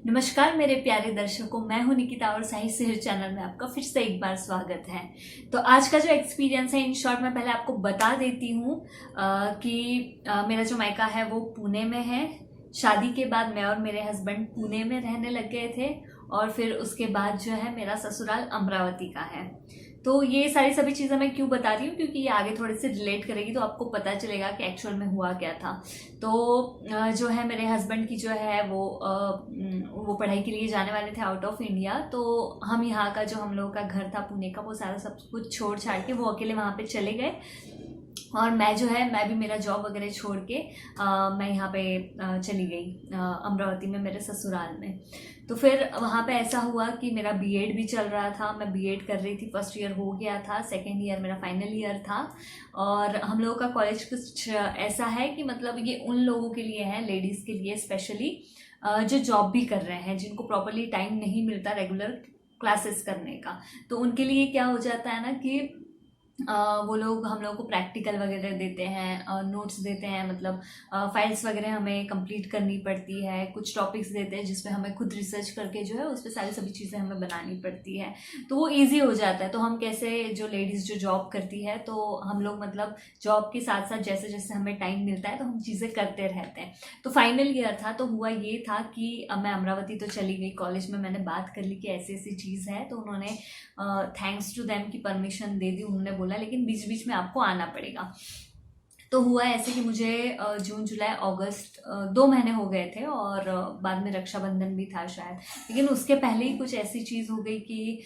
नमस्कार मेरे प्यारे दर्शकों, मैं हूं निकिता और साहित्य शहर चैनल में आपका फिर से एक बार स्वागत है। तो आज का जो एक्सपीरियंस है, इन शॉर्ट मैं पहले आपको बता देती हूँ कि मेरा जो मायका है वो पुणे में है। शादी के बाद मैं और मेरे हस्बैंड पुणे में रहने लग गए थे और फिर उसके बाद जो है मेरा ससुराल अमरावती का है। तो ये सारी सभी चीज़ें मैं क्यों बता रही हूँ, क्योंकि ये आगे थोड़े से रिलेट करेगी तो आपको पता चलेगा कि एक्चुअल में हुआ क्या था। तो जो है मेरे हस्बैंड की जो है वो पढ़ाई के लिए जाने वाले थे आउट ऑफ इंडिया। तो हम यहाँ का जो हम लोगों का घर था पुणे का, वो सारा सब कुछ छोड़ छाड़ के वो अकेले वहाँ पे चले गए। और मैं जो है मैं भी मेरा जॉब वगैरह छोड़ के मैं यहाँ पे चली गई अमरावती में मेरे ससुराल में। तो फिर वहाँ पे ऐसा हुआ कि मेरा बीएड भी चल रहा था, मैं बीएड कर रही थी, फर्स्ट ईयर हो गया था, सेकेंड ईयर मेरा फाइनल ईयर था। और हम लोगों का कॉलेज कुछ ऐसा है कि मतलब ये उन लोगों के लिए है, लेडीज़ के लिए स्पेशली, जो जॉब भी कर रहे हैं, जिनको प्रॉपरली टाइम नहीं मिलता रेगुलर क्लासेस करने का। तो उनके लिए क्या हो जाता है ना कि वो लोग हम लोग को प्रैक्टिकल वगैरह देते हैं, नोट्स देते हैं, मतलब फाइल्स वगैरह हमें कंप्लीट करनी पड़ती है, कुछ टॉपिक्स देते हैं जिस पे हमें खुद रिसर्च करके जो है उस पर सारी सभी चीज़ें हमें बनानी पड़ती है। तो वो इजी हो जाता है। तो हम कैसे, जो लेडीज़ जो जॉब करती है, तो हम लोग मतलब जॉब के साथ साथ जैसे जैसे हमें टाइम मिलता है तो हम चीज़ें करते रहते हैं। तो फाइनल ईयर था, तो हुआ ये था कि मैं अमरावती तो चली गई, कॉलेज में मैंने बात कर ली कि ऐसी ऐसी चीज़ है। तो उन्होंने थैंक्स टू देम की परमिशन दे दी। उन्होंने बोला लेकिन बीच बीच में आपको आना पड़ेगा। तो हुआ ऐसे कि मुझे जून जुलाई अगस्त 2 महीने हो गए थे और बाद में रक्षाबंधन भी था शायद। लेकिन उसके पहले ही कुछ ऐसी चीज़ हो गई कि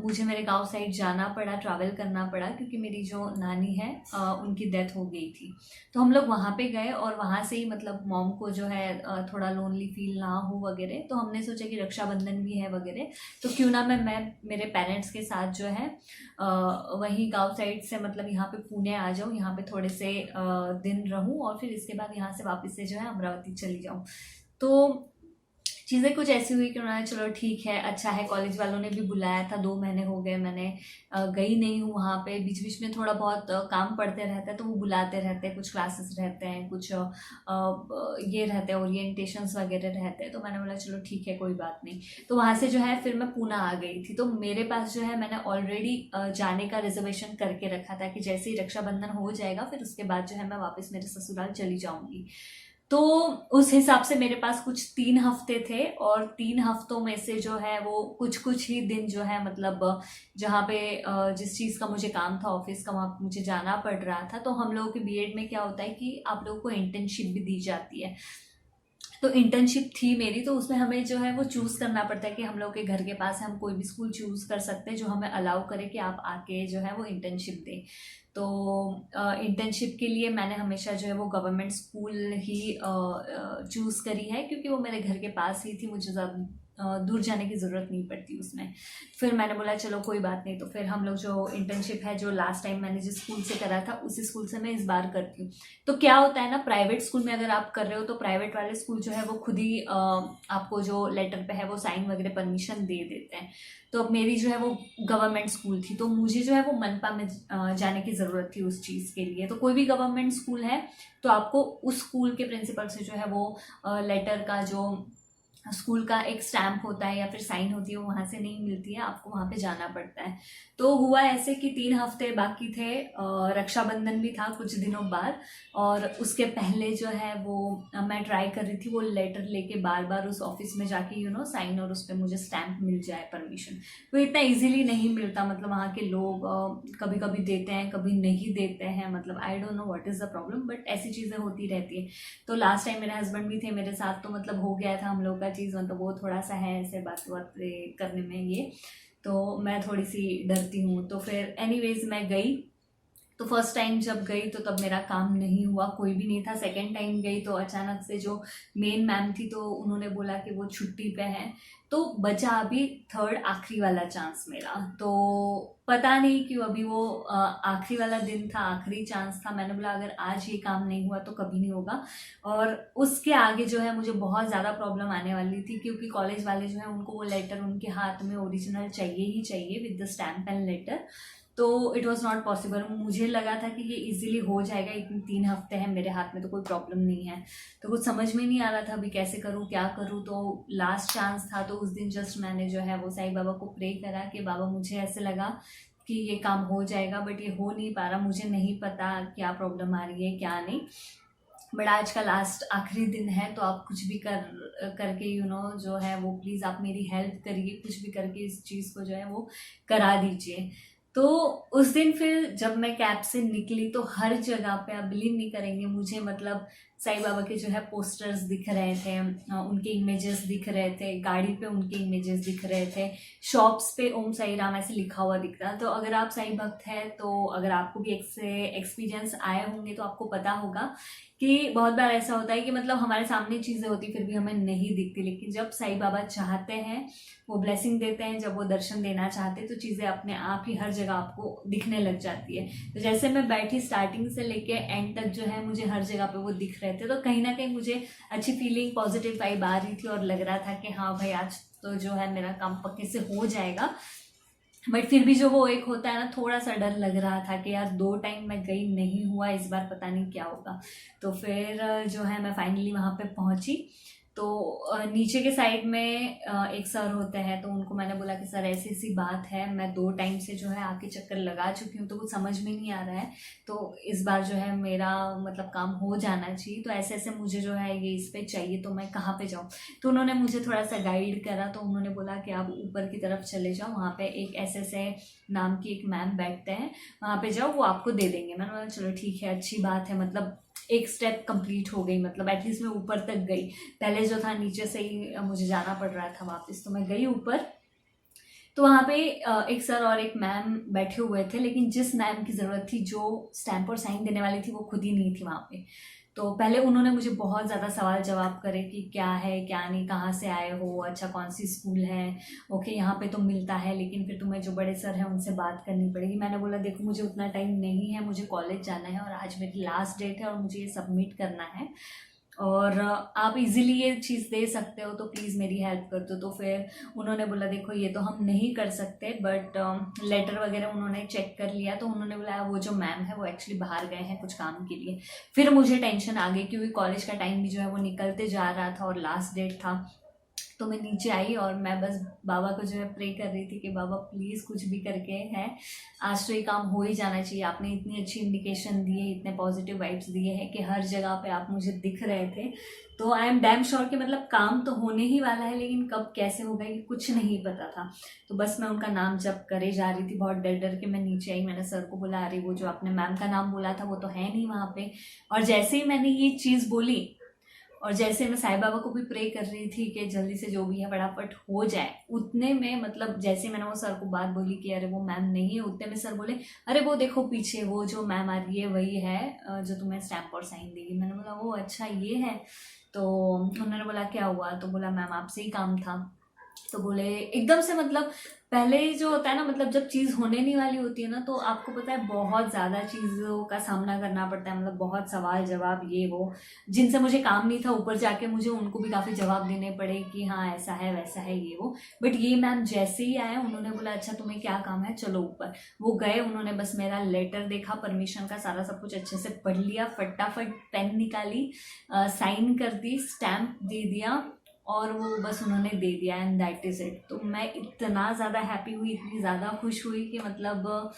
मुझे मेरे गांव साइड जाना पड़ा, ट्रैवल करना पड़ा, क्योंकि मेरी जो नानी है उनकी डेथ हो गई थी। तो हम लोग वहाँ पे गए और वहाँ से ही मतलब मॉम को जो है थोड़ा लोनली फील ना हो वगैरह, तो हमने सोचा कि रक्षाबंधन भी है वगैरह, तो क्यों ना मैं मेरे पेरेंट्स के साथ जो है वहीं गांव साइड से मतलब यहाँ पे पुणे आ जाऊँ, यहाँ पे थोड़े से दिन रहूँ और फिर इसके बाद यहाँ से वापस से जो है अमरावती चली जाऊँ। तो चीज़ें कुछ ऐसी हुई कि उन्होंने चलो ठीक है, अच्छा है, कॉलेज वालों ने भी बुलाया था, 2 महीने हो गए मैंने गई नहीं हूँ वहाँ पे। बीच बीच में थोड़ा बहुत काम पड़ते रहता है तो वो बुलाते रहते हैं, कुछ क्लासेस रहते हैं, कुछ ये रहते हैं, ओरिएंटेशंस वगैरह रहते हैं। तो मैंने बोला चलो ठीक है, कोई बात नहीं। तो वहाँ से जो है फिर मैं पूना आ गई थी। तो मेरे पास जो है मैंने ऑलरेडी जाने का रिजर्वेशन करके रखा था कि जैसे ही रक्षाबंधन हो जाएगा फिर उसके बाद जो है मैं वापस मेरे ससुराल चली जाऊँगी। तो उस हिसाब से मेरे पास कुछ 3 हफ्ते थे और 3 हफ्तों में से जो है वो कुछ कुछ ही दिन जो है मतलब जहाँ पे जिस चीज़ का मुझे काम था ऑफिस का, वहाँ पे मुझे जाना पड़ रहा था। तो हम लोगों के बीएड में क्या होता है कि आप लोगों को इंटर्नशिप भी दी जाती है। तो इंटर्नशिप थी मेरी, तो उसमें हमें जो है वो चूज़ करना पड़ता है कि हम लोग के घर के पास है, हम कोई भी स्कूल चूज़ कर सकते हैं जो हमें अलाउ करे कि आप आके जो है वो इंटर्नशिप दें। तो इंटर्नशिप के लिए मैंने हमेशा जो है वो गवर्नमेंट स्कूल ही चूज़ करी है, क्योंकि वो मेरे घर के पास ही थी, मुझे ज़्यादा दूर जाने की ज़रूरत नहीं पड़ती उसमें। फिर मैंने बोला चलो कोई बात नहीं। तो फिर हम लोग जो इंटर्नशिप है, जो लास्ट टाइम मैंने जिस स्कूल से करा था उसी स्कूल से मैं इस बार करती हूँ। तो क्या होता है ना, प्राइवेट स्कूल में अगर आप कर रहे हो तो प्राइवेट वाले स्कूल जो है वो खुद ही आपको जो लेटर पे है वो साइन वगैरह परमिशन दे देते हैं। तो अब मेरी जो है वो गवर्नमेंट स्कूल थी, तो मुझे जो है वो मनपा में जाने की ज़रूरत थी उस चीज़ के लिए। तो कोई भी गवर्नमेंट स्कूल है तो आपको उस स्कूल के प्रिंसिपल से जो है वो लेटर का जो स्कूल का एक स्टैम्प होता है या फिर साइन होती है, वो वहाँ से नहीं मिलती है, आपको वहाँ पे जाना पड़ता है। तो हुआ ऐसे कि 3 हफ्ते बाकी थे, रक्षाबंधन भी था कुछ दिनों बाद। और उसके पहले जो है वो मैं ट्राई कर रही थी वो लेटर लेके बार बार उस ऑफिस में जाके साइन और उस पर मुझे स्टैम्प मिल जाए, परमिशन। तो इतना इजीली नहीं मिलता, मतलब वहाँ के लोग कभी कभी देते हैं कभी नहीं देते हैं, मतलब I don't know what is the problem, but ऐसी चीज़ें होती रहती है। तो लास्ट टाइम मेरे हस्बैंड भी थे मेरे साथ, तो मतलब हो गया था हम लोग का चीज़, मतलब वो थोड़ा सा है ऐसे बात बात करने में ये, तो मैं थोड़ी सी डरती हूँ। तो फिर एनीवेज मैं गई। तो फर्स्ट टाइम जब गई तो तब मेरा काम नहीं हुआ, कोई भी नहीं था। सेकंड टाइम गई तो अचानक से जो मेन मैम थी तो उन्होंने बोला कि वो छुट्टी पे हैं। तो बचा अभी थर्ड आखिरी वाला चांस मेरा। तो पता नहीं क्यों अभी वो आखिरी वाला दिन था, आखिरी चांस था। मैंने बोला अगर आज ये काम नहीं हुआ तो कभी नहीं होगा। और उसके आगे जो है मुझे बहुत ज़्यादा प्रॉब्लम आने वाली थी, क्योंकि कॉलेज वाले जो है उनको वो लेटर उनके हाथ में ओरिजिनल चाहिए ही चाहिए with the stamp and later. तो इट वॉज नॉट पॉसिबल। मुझे लगा था कि ये इजीली हो जाएगा, इतने 3 हफ्ते हैं मेरे हाथ में तो कोई प्रॉब्लम नहीं है। तो कुछ समझ में नहीं आ रहा था अभी कैसे करूँ क्या करूँ। तो लास्ट चांस था, तो उस दिन जस्ट मैंने जो है वो साईं बाबा को प्रे करा कि बाबा मुझे ऐसे लगा कि ये काम हो जाएगा, बट ये हो नहीं पा रहा। मुझे नहीं पता क्या प्रॉब्लम आ रही है क्या नहीं, बट आज का लास्ट आखिरी दिन है, तो आप कुछ भी करके जो है वो प्लीज़ आप मेरी हेल्प करिए, कुछ भी करके इस चीज़ को जो है वो करा दीजिए। तो उस दिन फिर जब मैं कैब से निकली तो हर जगह पे, आप बिलीव नहीं करेंगे, मुझे मतलब साईं बाबा के जो है पोस्टर्स दिख रहे थे, उनके इमेजेस दिख रहे थे, गाड़ी पे उनके इमेजेस दिख रहे थे, शॉप्स पे ओम साई राम ऐसे लिखा हुआ दिख रहा। तो अगर आप साईं भक्त हैं, तो अगर आपको भी एक्सपीरियंस आए होंगे तो आपको पता होगा कि बहुत बार ऐसा होता है कि मतलब हमारे सामने चीज़ें होती फिर भी हमें नहीं दिखती, लेकिन जब साईं बाबा चाहते हैं वो ब्लेसिंग देते हैं, जब वो दर्शन देना चाहते हैं तो चीज़ें अपने आप ही हर जगह आपको दिखने लग जाती है। तो जैसे मैं बैठी स्टार्टिंग से लेके एंड तक जो है मुझे हर जगह पे वो दिख रहे थे, तो कहीं ना कहीं मुझे अच्छी फीलिंग, पॉजिटिव वाइब आ रही थी और लग रहा था कि हाँ भाई आज तो जो है मेरा काम पक्के से हो जाएगा। बट फिर भी जो वो एक होता है ना, थोड़ा सा डर लग रहा था कि यार 2 टाइम मैं गई, नहीं हुआ, इस बार पता नहीं क्या होगा। तो फिर जो है मैं फाइनली वहाँ पे पहुँची। तो नीचे के साइड में एक सर होते हैं, तो उनको मैंने बोला कि सर ऐसी ऐसी बात है, मैं 2 टाइम से जो है आके चक्कर लगा चुकी हूँ, तो कुछ समझ में नहीं आ रहा है, तो इस बार जो है मेरा मतलब काम हो जाना चाहिए, तो ऐसे ऐसे मुझे जो है ये इस पे चाहिए, तो मैं कहाँ पे जाऊँ। तो उन्होंने मुझे थोड़ा सा गाइड करा, तो उन्होंने बोला कि आप ऊपर की तरफ चले जाओ, वहाँ पे एक SSA नाम की एक मैम बैठते हैं, वहाँ पे जाओ, वो आपको दे देंगे। मैंने बोला चलो ठीक है, अच्छी बात है, मतलब एक स्टेप कंप्लीट हो गई, मतलब एटलीस्ट मैं ऊपर तक गई। पहले जो था नीचे से ही मुझे जाना पड़ रहा था वापस, तो मैं गई ऊपर। तो वहाँ पे एक सर और एक मैम बैठे हुए थे, लेकिन जिस मैम की ज़रूरत थी, जो स्टैम्प और साइन देने वाली थी, वो खुद ही नहीं थी वहाँ पे। तो पहले उन्होंने मुझे बहुत ज़्यादा सवाल जवाब करे कि क्या है क्या नहीं, कहाँ से आए हो, अच्छा कौन सी स्कूल है, ओके यहाँ पे तो मिलता है, लेकिन फिर तुम्हें जो बड़े सर हैं उनसे बात करनी पड़ेगी। मैंने बोला देखो मुझे उतना टाइम नहीं है, मुझे कॉलेज जाना है और आज मेरी लास्ट डेट है और मुझे ये सबमिट करना है, और आप इजीली ये चीज़ दे सकते हो, तो प्लीज़ मेरी हेल्प कर दो। तो फिर उन्होंने बोला देखो ये तो हम नहीं कर सकते, बट लेटर वगैरह उन्होंने चेक कर लिया, तो उन्होंने बोला वो जो मैम है वो एक्चुअली बाहर गए हैं कुछ काम के लिए। फिर मुझे टेंशन आ गई, क्योंकि कॉलेज का टाइम भी जो है वो निकलते जा रहा था और लास्ट डेट था। तो मैं नीचे आई और मैं बस बाबा को जो है प्रे कर रही थी कि बाबा प्लीज़ कुछ भी करके है, आज तो ये काम हो ही जाना चाहिए। आपने इतनी अच्छी इंडिकेशन दी है, इतने पॉजिटिव वाइब्स दिए हैं कि हर जगह पे आप मुझे दिख रहे थे, तो आई एम डैम श्योर कि मतलब काम तो होने ही वाला है, लेकिन कब कैसे होगा ये कुछ नहीं पता था। तो बस मैं उनका नाम जप करे जा रही थी, बहुत डर डर के मैं नीचे आई। मैंने सर को बोला अरे वो जो आपने मैम का नाम बोला था वो तो है नहीं वहाँ पे। और जैसे ही मैंने ये चीज़ बोली, और जैसे मैं साईं बाबा को भी प्रे कर रही थी कि जल्दी से जो भी है फटाफट हो जाए, उतने में मतलब जैसे मैंने वो सर को बात बोली कि अरे वो मैम नहीं है, उतने में सर बोले अरे वो देखो पीछे वो जो मैम आ रही है वही है जो तुम्हें स्टैम्प और साइन देगी। मैंने बोला वो अच्छा ये है। तो उन्होंने बोला क्या हुआ, तो बोला मैम आपसे ही काम था। तो बोले एकदम से, मतलब पहले जो होता है ना, मतलब जब चीज़ होने नहीं वाली होती है ना, तो आपको पता है बहुत ज़्यादा चीज़ों का सामना करना पड़ता है, मतलब बहुत सवाल जवाब ये वो, जिनसे मुझे काम नहीं था, ऊपर जाके मुझे उनको भी काफ़ी जवाब देने पड़े कि हाँ ऐसा है वैसा है ये वो। बट ये मैम जैसे ही आए उन्होंने बोला अच्छा तुम्हें क्या काम है, चलो ऊपर। वो गए, उन्होंने बस मेरा लेटर देखा परमिशन का, सारा सब कुछ अच्छे से पढ़ लिया, फटाफट पेन निकाली, साइन कर दी, स्टैम्प दे दिया, और वो बस उन्होंने दे दिया, एंड दैट इज़ इट। तो मैं इतना ज़्यादा हैप्पी हुई, इतनी ज़्यादा खुश हुई कि मतलब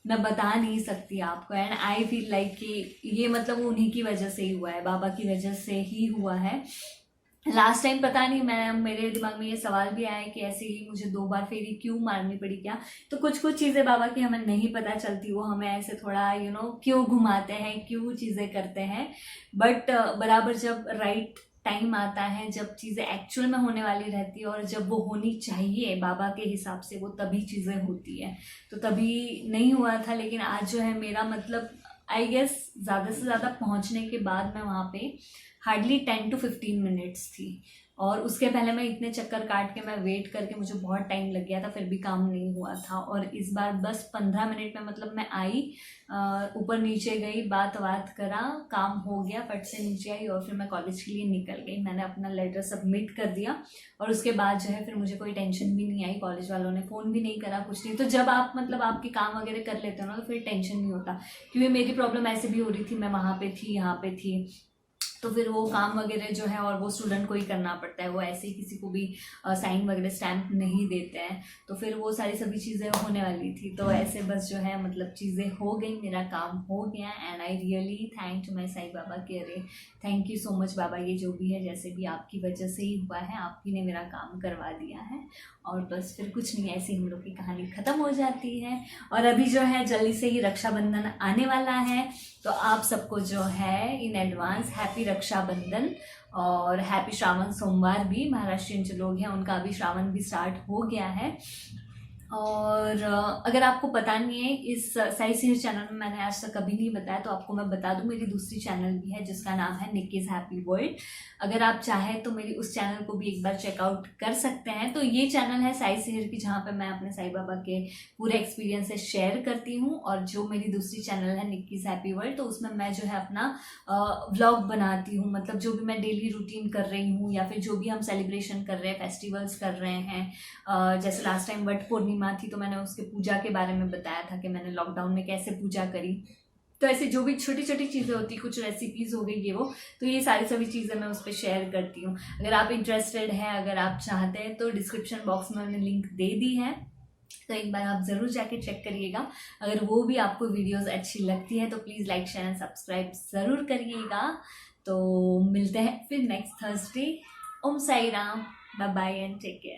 मैं बता नहीं सकती आपको। एंड आई फील लाइक कि ये मतलब उन्हीं की वजह से ही हुआ है, बाबा की वजह से ही हुआ है। लास्ट टाइम पता नहीं, मेरे दिमाग में ये सवाल भी आया है कि ऐसे ही मुझे 2 बार फेरी क्यों मारनी पड़ी क्या। तो कुछ कुछ चीज़ें बाबा की हमें नहीं पता चलती, वो हमें ऐसे थोड़ा क्यों घुमाते हैं, क्यों चीज़ें करते हैं। बट बराबर जब राइट टाइम आता है, जब चीज़ें एक्चुअल में होने वाली रहती है और जब वो होनी चाहिए बाबा के हिसाब से, वो तभी चीज़ें होती है। तो तभी नहीं हुआ था, लेकिन आज जो है मेरा मतलब आई गेस ज़्यादा से ज़्यादा पहुंचने के बाद मैं वहाँ पे हार्डली 10 to 15 मिनट्स थी, और उसके पहले मैं इतने चक्कर काट के मैं वेट करके मुझे बहुत टाइम लग गया था, फिर भी काम नहीं हुआ था। और इस बार बस 15 मिनट में मतलब मैं आई, ऊपर नीचे गई, बात करा, काम हो गया, फट से नीचे आई और फिर मैं कॉलेज के लिए निकल गई। मैंने अपना लेटर सबमिट कर दिया और उसके बाद जो है फिर मुझे कोई टेंशन भी नहीं आई, कॉलेज वालों ने फ़ोन भी नहीं करा, कुछ नहीं। तो जब आप मतलब आपके काम वगैरह कर लेते हो ना तो फिर टेंशन नहीं होता, क्योंकि मेरी प्रॉब्लम ऐसे भी हो रही थी, मैं वहाँ पे थी, यहाँ पे थी, तो फिर वो काम वगैरह जो है और वो स्टूडेंट को ही करना पड़ता है, वो ऐसे ही किसी को भी साइन वगैरह स्टैम्प नहीं देते हैं, तो फिर वो सारी सभी चीज़ें होने वाली थी। तो ऐसे बस जो है मतलब चीज़ें हो गई, मेरा काम हो गया, and I really thank to my Sai Baba के, अरे thank you so much Baba, ये जो भी है जैसे भी आपकी वजह से ही हुआ है, आप ही ने मेरा काम करवा दिया है। और बस फिर कुछ नहीं, ऐसे हम लोग की कहानी ख़त्म हो जाती है। और अभी जो है जल्दी से ही रक्षाबंधन आने वाला है, तो आप सबको जो है इन एडवांस हैप्पी रक्षाबंधन और हैप्पी श्रावण सोमवार भी। महाराष्ट्रियन जो लोग हैं उनका अभी श्रावण भी स्टार्ट हो गया है। और अगर आपको पता नहीं है, इस साई सिहर चैनल में मैंने आज तक कभी नहीं बताया, तो आपको मैं बता दूं, मेरी दूसरी चैनल भी है जिसका नाम है निक्कीज़ हैप्पी वर्ल्ड। अगर आप चाहें तो मेरी उस चैनल को भी एक बार चेकआउट कर सकते हैं। तो ये चैनल है साई सिहर की, जहाँ पे मैं अपने साईं बाबा के पूरे एक्सपीरियंसेस शेयर करती हूँ। और जो मेरी दूसरी चैनल है निक्कीज़ हैप्पी वर्ल्ड, तो उसमें मैं जो है अपना व्लॉग बनाती हूँ, मतलब जो भी मैं डेली रूटीन कर रही हूँ या फिर जो भी हम सेलिब्रेशन कर रहे हैं, फेस्टिवल्स कर रहे हैं। जैसे लास्ट टाइम वट पूर्णिमा थी, तो मैंने उसके पूजा के बारे में बताया था कि मैंने लॉकडाउन में कैसे पूजा करी। तो ऐसे जो भी छोटी छोटी चीज़ें होती, कुछ रेसिपीज़ हो गई ये वो, तो ये सारी सभी चीज़ें मैं उस पर शेयर करती हूँ। अगर आप इंटरेस्टेड हैं, अगर आप चाहते हैं, तो डिस्क्रिप्शन बॉक्स में मैंने लिंक दे दी है, तो एक बार आप ज़रूर जाके चेक करिएगा। अगर वो भी आपको वीडियोस अच्छी लगती है तो please like share and subscribe ज़रूर करिएगा। तो मिलते हैं फिर next Thursday. Om Sai Ram, bye bye and take care.